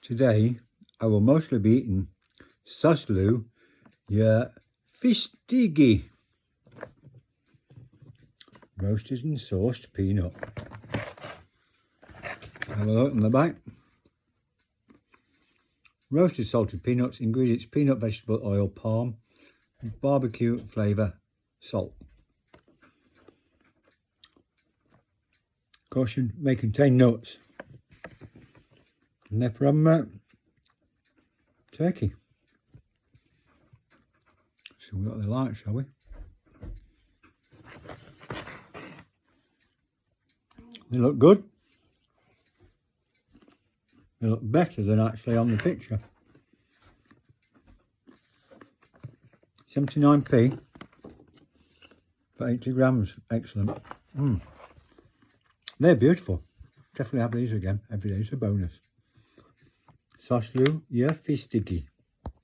Today I will mostly be eating Soslu Yer Fistigi, roasted and sauced peanut. Have a look on the back. Roasted salted peanuts, ingredients: peanut, vegetable oil, palm, barbecue flavour, salt. Caution, may contain nuts. And they're from Turkey. See what they like, shall we? They look good. They look better than actually on the picture. 79p for 80 grams. Excellent. They're beautiful. Definitely have these again. Every day is a bonus. Soslu Yer Fistigi.